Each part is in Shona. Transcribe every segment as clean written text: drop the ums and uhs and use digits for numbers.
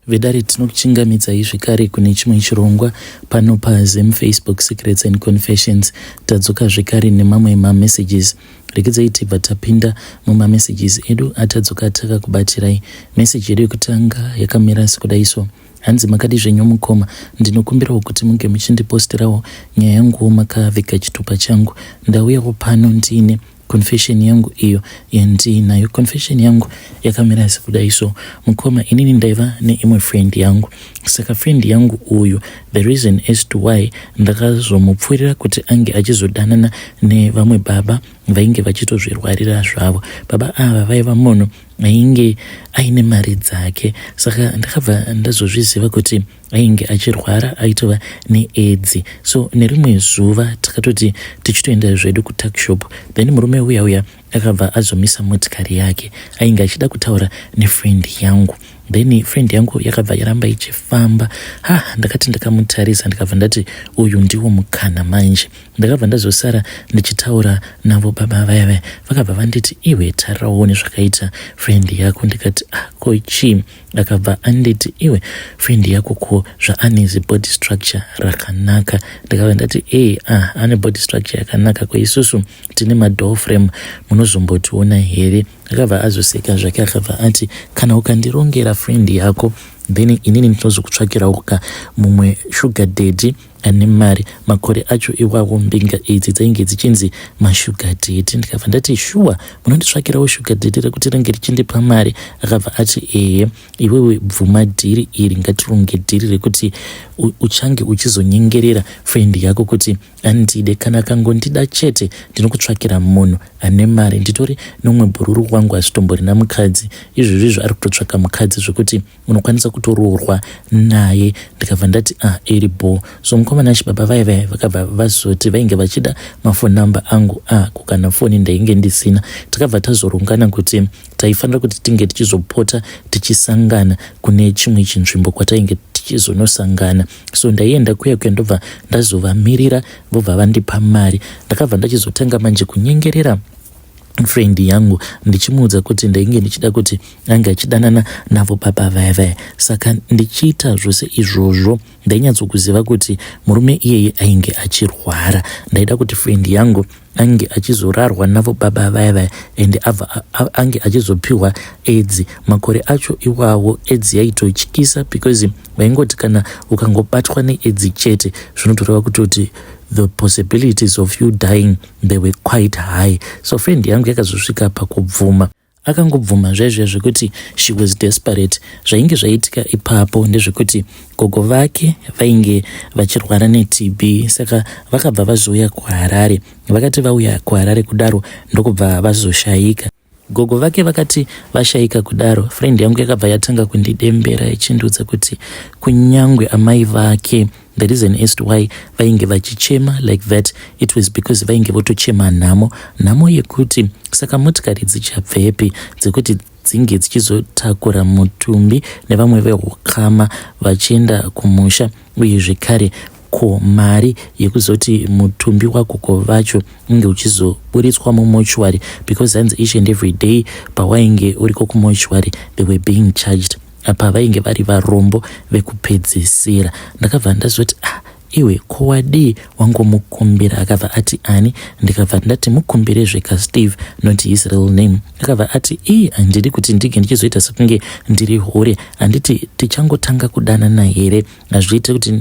Vedari tinokuchingamidza zvekare kune chimwe chirongwa pano paZem Facebook Secrets and Confessions. Tadzoka zvekare nemamwe messages. Rekezai tibva tapinda mumamessages edu atadzoka takakubatirai. Message yedu yekutanga yakamira sekudaiso. Hanzi makadi zvenyu mukoma, ndinokumbirawo kuti munge muchindiposterawo nyaya yangu makavhika chitupa changu. Ndauyawo pano ndine confession yangu iyo yandinayo. Confession yangu yakamira sekudaiso. Mukoma, inini ndaiva neimwe friend yangu. Saka friend yangu uyu, the reason as to why ndakazomupfuurira kuti ange achizodanana nevamwe baba vainge vachitozvirwarira zvavo. Baba ava vaiva munhu ainge aine mari dzake, saka ndakabva ndazozviziva kuti ainge achirwara, aitova neAIDS. So nerimwe zuva takatoti tichitoenda zvedu kutuckshop, then murume uya akabva azomisa motikari yake, ainge achida kutaura nefriend yangu. Then friend yangu yakabva yaramba ichifamba. Ndakati ndakamutarisa ndikabva ndati uyu ndiwo mukana manje. Ndakabva ndazosara ndichitaura navo baba vaya. Vakabva vanditi iwe tarawo nezvakaita friend yako. Ndikati kochi. Akabva anditi iwe friend yako ko zvaane body structure rakanaka. Ndikabva ndati ane body structure yakanaka, kwa isusu tine madoll frame munozombotiona here. Akabva azoseka zvake akabva ati kana ukandirongera friend yako, then inini ndinozokutsvakirawo mumwe sugar daddy ane mari. Makore acho iwawo mbinga idzi dzainge dzichinzi masugar daddy. Ndikabva ndati shuwa munonditsvakirawo sugar daddy rekuti ringe richindipa mari? Akabva ati iwewe bvuma dhiri iri, ngatironge dhiri rekuti uchange uchizonyengerera friend yako kuti andide. Kana akangondida chete ndinokutsvakira munhu ane mari. Nditori nomwe bhururu wangu asitomborina mukadzi, izvozvo ari kutotsvaka mukadzi zvokuti unokwanisa kutoroorwa naye. Ndikabva ndati iribo. So mukomana chibaba vaya vakabva vazoti vainge vachida mafoni namba angu kukana foni ndainge ndisina. Takabva tazorongana kuti taifanira kuti tinge tichizopota tichisangana kune chimwe chinzvimbo kwatainge tichizonosangana. So ndaienda kuya ndobva ndazovamirira vobva vandipa mari. Ndakabva ndachizotanga manje kunyengerera friend yangu ndichimuudza kuti ndainge ndichida kuti ange achidanana navo baba vaya. Saka ndichiita zvose izvozvo ndainyatsokuziva kuti murume iyeye ainge achirwara. Ndaida kuti friend yangu ange achizorarwa navo baba vaya ende ange achizopiwa AIDS. Makore acho iwawo AIDS yaitotyisa because vaingoti kana ukangobatwa neAIDS chete zvinotoreva kutoti the possibilities of you dying, they were quite high. So friend yangu yakazosvika pakubvuma. Akangobvuma zvaizvo zvekuti she was desperate. Zvainge zvaitika ipapo ndezvekuti gogo vake vainge vachirwara neTB, saka vakabva vazouya kuHarare. Vakati vauya kuHarare kudaro ndokubva vazoshayika. Gogo vake vakati vashaika kudaro, friend yangu yakabva yatanga kundidembera ichindiudza kuti kunyangwe amai vake, the reason as to why vainge vachichema like that, it was because vainge votochema nhamo yekuti saka motikari dzichabvepi dzekuti dzinge dzichizotakura mutumbi nevamwe vehukama vachienda kumusha, uye zvekare ko mari yekuzoti mutumbi wagogo vacho unge uchizoburitswa mumochwari, because hanzi each and every day pawainge uriko kumochwari they were being charged. Apa vainge vari varombo vekupedzisira. Ndakabva ndazoti iwe kowadi wangomukumbira? Akabva ati ani? Ndikabva ndati mukumbire zveka Steve, not his real name. Akabva ati handidi kuti ndige ndichizoita sekunge ndiri hore, handiti tichangotanga kudanana here, hazviite kuti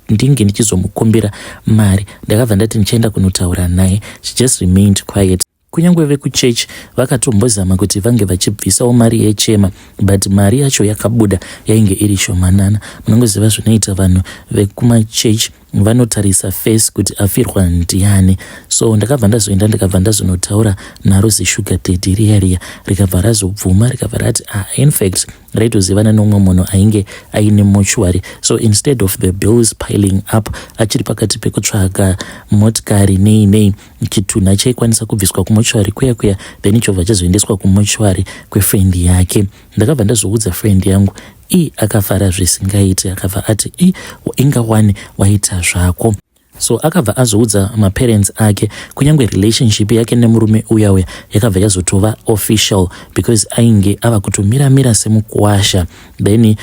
ndinge ndichizomukumbira mari. Ndakabva ndati ndichaenda kunotaura naye. She just remained quiet. Kunyangwe vekuchechi vakatombozama kuti vange vachibvisawo mari yechema, but mari yacho yakabuda yainge iri shomanana. Munongoziva zvinoita vanhu vekumachechi, vanotarisa face kuti afirwa ndiani. So ndakabva ndazoenda ndikabva ndazonotaura naro zishuga daddy riya rikabva razobvuma, rikabva rati in fact raitozivana nomwe munhu ainge aine mochwari. So instead of the bills piling up, achiri pakati pekutsvaga motikari nei chitunha chaikwanisa kubviswa kumochwari kuya then ichobva chazoendeswa kumochwari kwefriend yake. Ndakabva ndazoudza friend yangu, akafara zvisingaiti. Akabva ati ingawani waita zvako. So akabva azoudza maparents ake, kunyangwe relationship yake nemurume uya yakabva yazotova official because ainge ava kutomira semukuwasha. Then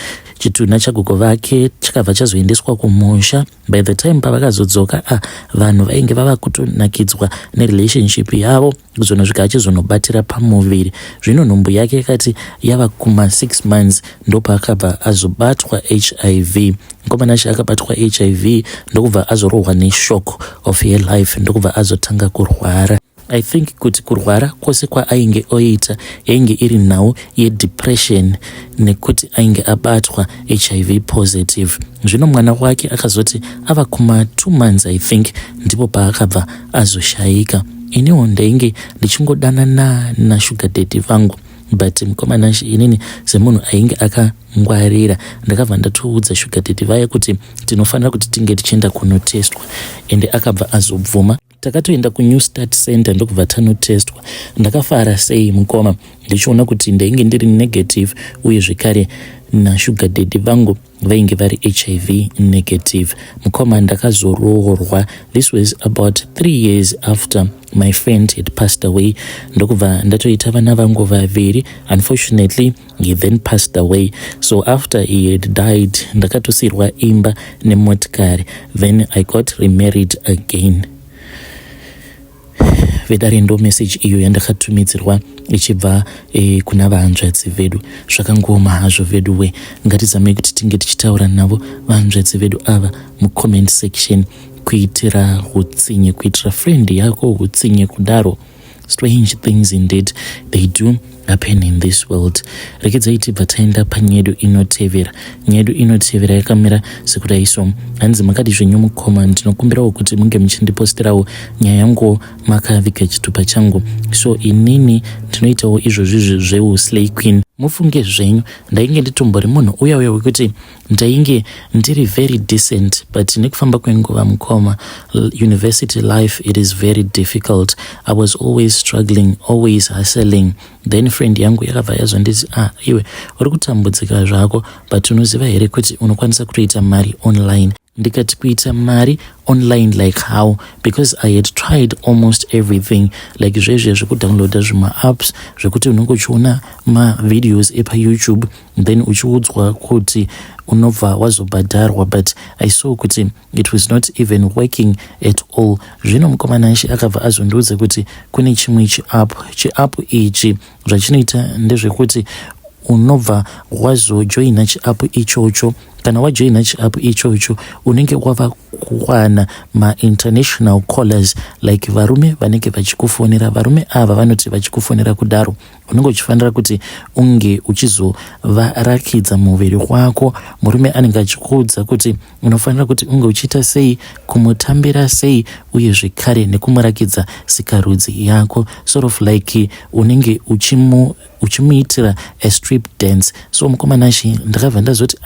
chitunha chagogo vake chakabva chazoendeswa kumusha. By the time pavakazodzoka vanhu vainge vava kutonakidzwa nerelationship yavo kuzonosvika achizonobatira pamuviri. Zvino nhumbu yake yakati yava kuma 6 months ndopaakabva azobatwa HIV. Mukomana she akabatwa HIV ndokubva azorohwa neshock of her life, ndokubva azotanga kurwara. I think kuti kurwara kwose kwaainge oita yainge iri nhau yedepression nekuti ainge abatwa HIV positive. Zvino mwana wake akazoti ava kuma 2 months I think ndipo paakabva azoshayika. Inewo ndainge ndichingodanana nashuga daddy vangu, but mukomana inini semunhu ainge akangwarira ndakabva ndatoudza shuga daddy vaye kuti tinofanira kuti tinge tichienda kunotestwa, ende akabva azobvuma. Takatoenda kuNew Start Center ndokubva tanotestwa. Ndakafara sei mukoma ndichiona kuti ndainge ndiri negative uye zvekare nashuga daddy vangu vainge vari HIV negative. Mukoma ndakazorohorwa. This was about 3 years after my friend had passed away. Ndokubva ndatoita vana vangu vaviri. Unfortunately he then passed away, so after he had died ndakatosirwa imba nemotikari. Then I got remarried again. Vedare ndo message iyo yandakatumidzirwa ichibva kuna vahanzvadzi vedu. Zvakangoma hazvo vedu we, ngatizame kuti tinge tichitaura navo vahanzvadzi vedu ava mucomment section, kuitira Hutsinye, kuitira friend yako Hutsinye kudaro. Strange things indeed they do happen in this world. Rekedzai tibva taenda panyedu inotevera. Nyedu inotevera yakamira sekudai so. Hanzi makati zvenyu mukoma ndinokumbirawo kuti munge muchindipostirawo nyaya yangu makaviga chitupa changu. So inini ndinoitawo izvozvi zveuslay queen. Mufunge zvenyu ndainge nditombori munhu uya wekuti ndainge ndiri very decent, but nekufamba kwenguva mukoma, university life, it is very difficult. I was always struggling, always hustling. Then friend yangu yakabva yazonditi iwe uri kutambudzika zvako, but unoziva here kuti unokwanisa kutoita mari online. Ndikati kuita mari online like how? Because I had tried almost everything, like zvekudownloada zvima apps zvekuti unenge uchiona videos epa YouTube then uchiudzwa kuti unobva wazobhadharwa, but I saw kuti it was not even working at all. Zvino mukomana ichi akabva azondiudza kuti kune chimwe chiapp ichi zvachinoita ndezvekuti unobva wazojoina chiapp ichocho. Kana wajoina chiapp ichocho unenge wava kuwana ma-international callers, like varume vanenge vachikufonera. Varume ava vanoti vachikufonera kudaro unenge uchifanira kuti unge uchizovarakidza muviri wako. Murume anenge achikuudza kuti unofanira kuti unge uchiita sei, kumutambira sei, uye zvekare nekumurakidza sikarudzi yako, sort of like unenge uchimuitira a strip dance. So mukomana shi ndakabva ndazoti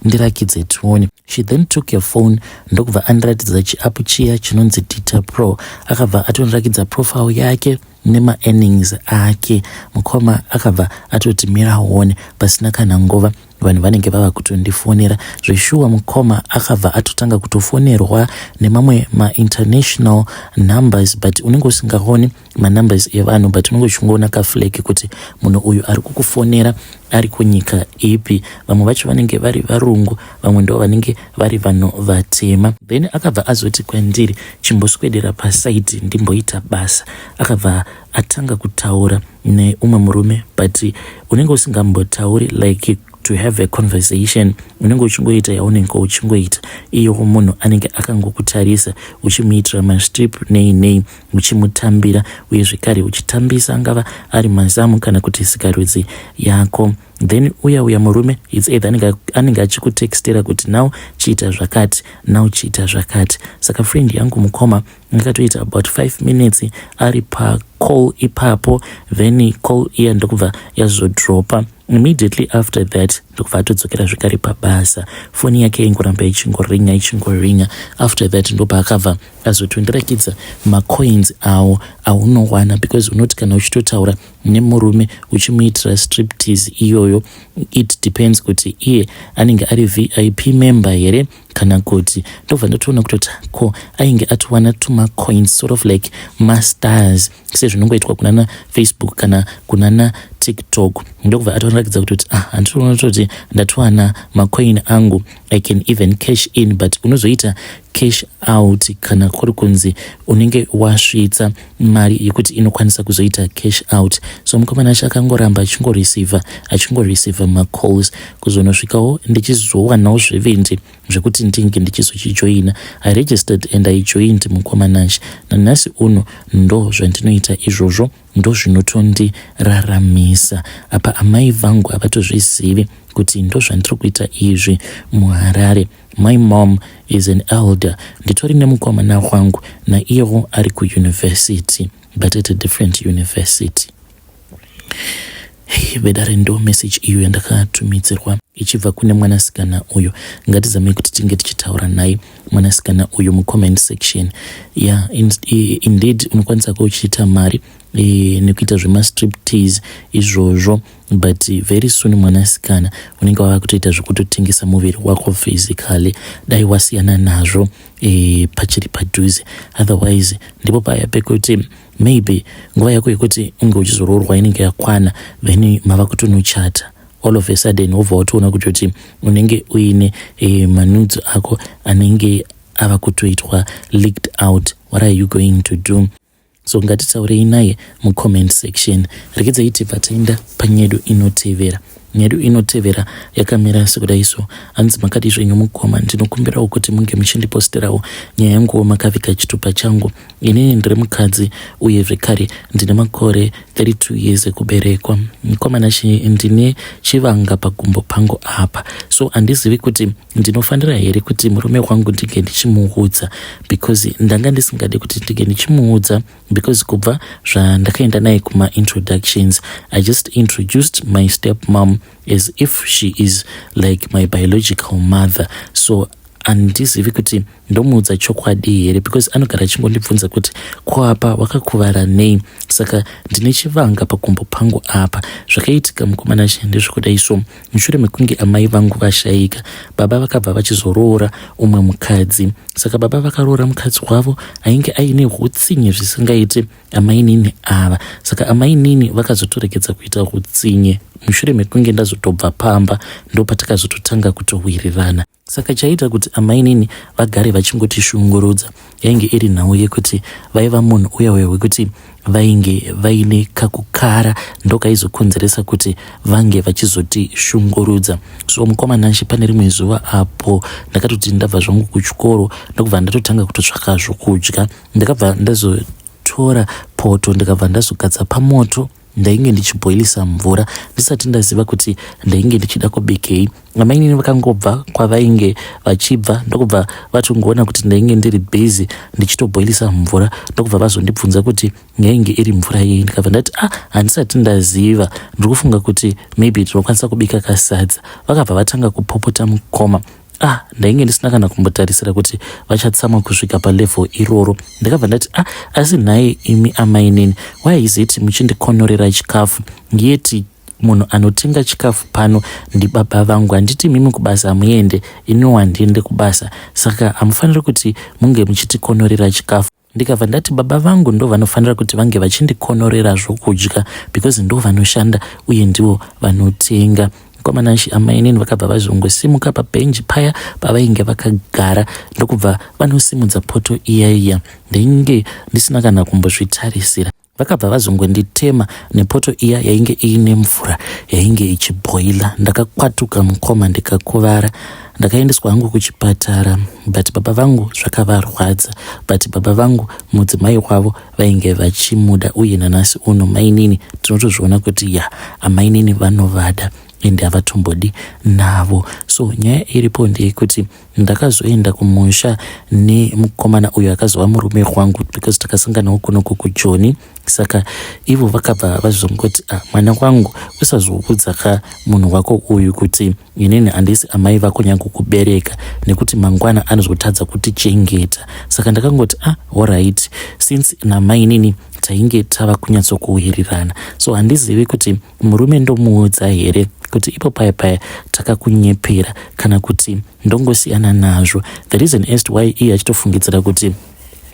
ndirakidze tuone. She then took your phone ndokubva andiratidza chiapp chiya chinonzi Dita Pro. Akabva atondirakidza profile yake nema earnings ake. Mukoma akabva atoti mira uone, pasina kana ngova vanhu vanenge vava kutondifonera zveshuwa. Mukoma akabva atotanga kutofonerwa nemamwe ma-international numbers, but unenge usingaoni ma-numbers evanhu, but unenge uchingoona kafleki kuti munhu uyu ari kukufonera ari kunyika ipi. Vamwe vacho vanenge vari varungu, vamwe ndo vanenge vari vanhu vatema. Then akabva azoti kwandiri chimboswedera pasaiti ndimboita basa. Akabva atanga kutaura neumwe murume, but unenge usingambotauri like to have a conversation. Unenge uchingoita yaunenge uchingoita. Iyo munhu anenge akangokutarisa uchimuitira mastrip nei uchimutambira, uye zvekare uchitambisa angava ari mazamu kana kuti sikarudzi yako. Then uya murume it's either anenge achikutextera kuti now chiita zvakati, now chiita zvakati. Saka friend yangu mukoma ngatoita about 5 minutes ari pa call ipapo, then call iya ndokubva yazodropa. Immediately after that ndokubva atodzokera zvekare pabasa. Foni yake ingoramba ichingoringa. After that ndobva akabva azotondirakidza macoins awo aunowana, because unoti kana uchitotaura nemurume uchimuitira striptease iyoyo, it depends kuti iye anenge ari VIP member here kana kuti. Ndobva ndatoona kutoti ko ainge atowana tuma coins, sort of like masters, sezvinongoitwa kunana Facebook kana kunana TikTok. Ndokubva atoratidza kuti handitoona kuti ndatowana macoin angu, I can even cash in, but unozoita cash out kana kuri kunzi unenge wasvitsa mari yekuti inokwanisa kuzoita cash out. So mukomana akangoramba achingoreceiva macalls kuzonosvikawo ndichizowanawo zvevendi zvekuti ndinge ndichizochijoina. I registered and I joined mukomanashi. Nanhasi uno ndo zvandinoita izvozvo, ndo zvinotondiraramisa. Apa amai vangu havatozvizivi kuti ndo zvandiri kuita izvi muHarare. My mom is an elder. Nditori nemukomana wangu naiyewo ari kuuniversity, but at a different university. Vedare ndo message iyo yandakatumidzirwa ichibva kune mwanasikana uyu. Ngatizame kuti tinge tichitaura naye mwanasikana uyu mucomment section. Indeed unokwanisa kuchiita mari nekuita zvemastriptease izvozvo, but very soon mwanasikana unenge wava kutoita zvekutotengesa muviri wako physically. Dai wasiyana nazvo pachiri padhuze, otherwise ndipo paya pekuti maybe nguva yako yekuti unge uchizoroorwa inenge yakwana, then mava kutonochata. All of a sudden wobva watoona kuti unenge uine manudzo ako anenge ava kutoitwa leaked out. What are you going to do? So ngatitaurei naye mucomment section. Rekedzai tibva taenda panyedu inotevera. Nyedu inotevera yakamira sekudaiso. Hanzi makati zvenyu mukoma, ndinokumbirawo kuti munge muchindiposterawo nyaya yangu makavika chitupa changu. Inini ndiri mukadzi uye zvekare ndine makore 32 years ekuberekwa. Mukomana ndine chivanga pagumbo pangu apa. So handizivi kuti ndinofanira here kuti murume wangu ndinge ndichimuudza, because ndanga ndisingade kuti ndinge ndichimuudza, because kubva zvandakaenda naye kuma introductions, I just introduced my stepmom as if she is like my biological mother. So handizivi kuti ndomuudza chokwadi here, because anogara achingondibvunza kuti kwapa wakakuvara nei. Saka ndine chivanga pagumbo pangu apa. Zvakaitika mukomana ndezvekudai. So mushure mekunge amai vangu vashayika, baba vakabva vachizoroora umwe mukadzi. Saka baba vakaroora mukadzi wavo ainge aine hutsinye zvisingaiti amai nini ava. Saka amai nini vakazotorekedza kuita hutsinye. Mushure mekunge ndazotobva pamba ndo patakazototanga kutowirirana. Saka chaita kuti amai nini vagare vachingoti shungurudza yainge iri nhau yekuti vaiva munhu uya wekuti vainge vaine kakukara ndokaizokonzeresa kuti vange vachizoti shungurudza. So mukomana pane rimwe zuva apo ndakatoti ndabva zvangu kuchikoro ndokubva ndatotanga kutotsvaka zvokudya. Ndakabva ndazotora poto ndikabva ndazogadza pamoto. Ndainge ndichiboilisa mvura ndisati ndaziva kuti ndainge ndichida kubikei. Amai nini vakangobva kwavainge vachibva ndokubva vatongoona kuti ndainge ndiri busy ndichitoboilisa mvura, ndokubva vazondibvunza kuti yainge iri mvura yei. Ndikabva ndati handisati ndaziva, ndikufunga kuti maybe tinokwanisa kubika kasadza. Vakabva vatanga kupopota mukoma. Ndainge ndisina kana kumbotarisira kuti vachatsamwa kusvika palevel iroro. Ndakabva ndati asi nhaye imi amai nini, why is it muchindikonorera chikafu? Yeti munhu anotenga chikafu pano ndibaba vangu, handiti mimi kubasa hamuende, ino handiende kubasa. Saka hamufaniri kuti munge muchitikonorera chikafu. Ndikabva ndati baba vangu ndo vanofanira kuti vange vachindikonorera zvokudya, because ndo vanoshanda uye ndivo vanotenga. Mukomana amai nini vakabva vazongosimuka pabhenji paya pavainge vakagara ndokubva vanosimudza poto iya. Ndainge ndisina kana kumbozvitarisira. Vakabva vazongonditema nepoto iya yainge iine mvura yainge ichiboila. Ndakakwatuka mukoma ndikakuvara. Ndakaendeswa hangu kuchipatara, but baba vangu zvakavarwadza. But baba vangu mudzimai wavo vainge vachimuda, uye nanhasi uno mai nini tinotozviona kuti amai nini vanovada ende havatombodi navo. So nyaya iripo ndeyekuti ndakazoenda kumusha nemukomana uyo akazova murume wangu, because takasanganawo kunoko kuJoni. Saka ivo vakabva vazongoti mwana wangu usazoudza munhu wako uyu kuti inini handisi amai vako nyangu kubereka, nekuti mangwana anozotadza kuti chengeta. Saka ndakangoti alright, since namai nini tainge tava kunyatsokuwirirana, so handizivi kuti murume ndomuudza here kuti ipo paya takakunyepera kana kuti ndongosiyana nazvo. The reason as to why iye achitofungidzira kuti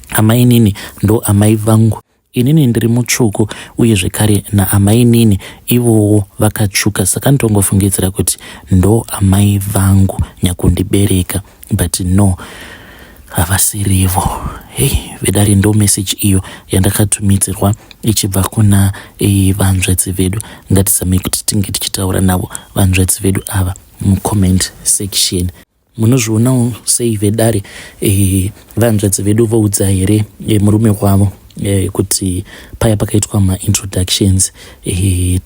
amai nini ndo amai vangu inini ndiri mutsvuku uye zvekare naamai Nini ivowo vakatsvuka, saka nditongofungidzira kuti ndo amai vangu nyakundibereka, but no, havasirivo. Vedare ndo message iyo yandakatumidzirwa ichibva kuna vanzvedzi vedu. Ngatizame kuti tinge tichitaura navo vanzvedzi vedu ava mucomment section. Munozvionawo sei vedare vanzvedzi vedu voudza here murume wavo kuti paya pakaitwa ma-introductions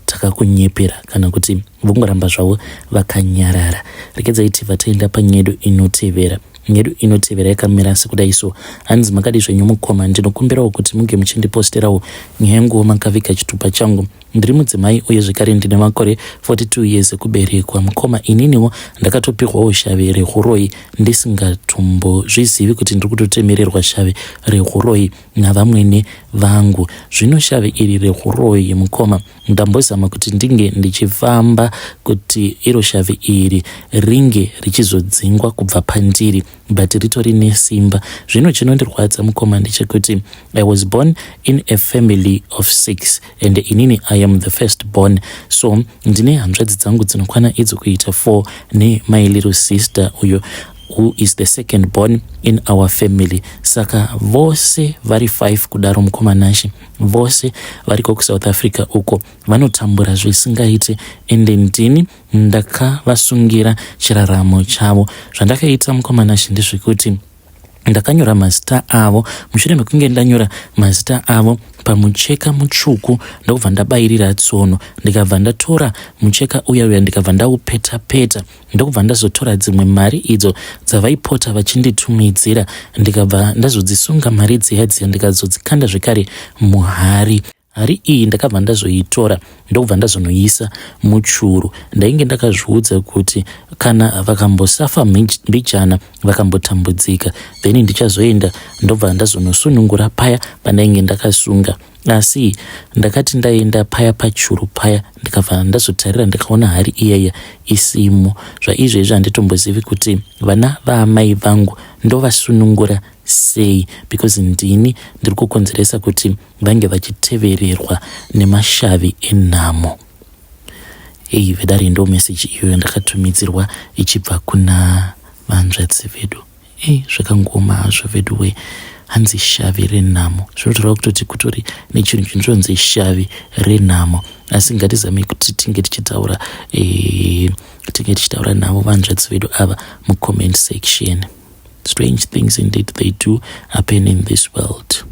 takakunyepera kana kuti vongoramba zvavo vakanyarara. Rekedzaiti vataenda panyedu inotevera. Nyedu inotevera yakamira sekudai so. Hanzi makadi zvenyu mukoma, ndinokumbirawo kuti muge muchindiposterawo nyaya yengoma makaviga chitupa changu. Ndiri mudzimai uye zvekare ndine makore 42 years ekuberekwa. Mukoma, ininiwo ndakatopihwawo shave rehuroi ndisingatombozvizivi kuti ndiri kutotemererwa shave rehuroi navamwene vangu. Zvino shave iri rehuroi mukoma, ndambozama kuti ndinge ndichifamba kuti iro shave iri ringe richizodzingwa kubva pandiri, but ritori nesimba. Zvino chinondirwadza mukoma ndechekuti I was born in a family of 6 and inini I am the first born, so ndine hanzvadzi dzangu dzinokwana idzo kuita 4 my little sister uyo who is the second born in our family. Saka vose vari 5 kudaro mukoma nashi, vose variko kuSouth Africa uko vanotambura zvisingaite, ende ndini ndakavasungira chiraramo chavo. Zvandakaita mukoma nashi ndezvekuti ndakanyora mazita avo. Mushure mekunge ndanyora mazita avo pamucheka mutsvuku, ndobva ndabayirira tsono, ndikabva ndatora mucheka uya ndikabva ndaupeta-peta, ndobva ndazotora dzimwe mari idzo dzavaipota vachinditumidzira, ndikabva ndazodzisunga mari dziya ndikazodzikanda zvekare muhari. Hari iyi ndakabva ndazoitora ndobva ndazonoisa muchuru. Ndainge ndakazviudza kuti kana vakambosafa mbijana vakambotambudzika, then ndichazoenda ndobva ndazonosunungura paya pandainge ndakasunga. Asi ndakati ndaenda paya pachuru paya ndikabva ndazotarira ndikaona hari iyaya isimo. Zvaizvozvi handitombozivi kuti vana vaamai vangu ndovasunungura sei, because ndini ndiri kukonzeresa kuti vange vachitevererwa nemashavi enhamo. Vedare ndo message iyo yandakatumidzirwa ichibva kuna vanzvedzi vedu. Zvakangoma hazvo vedu we, hanzi shavi renhamo. Zvinotoreva kutoti kutori nechinhu chinonzi shavi renhamo. Asi ngatizame kuti tinge tichitaura navo vanzvedzi vedu ava mucomment section. Strange things indeed they do happen in this world.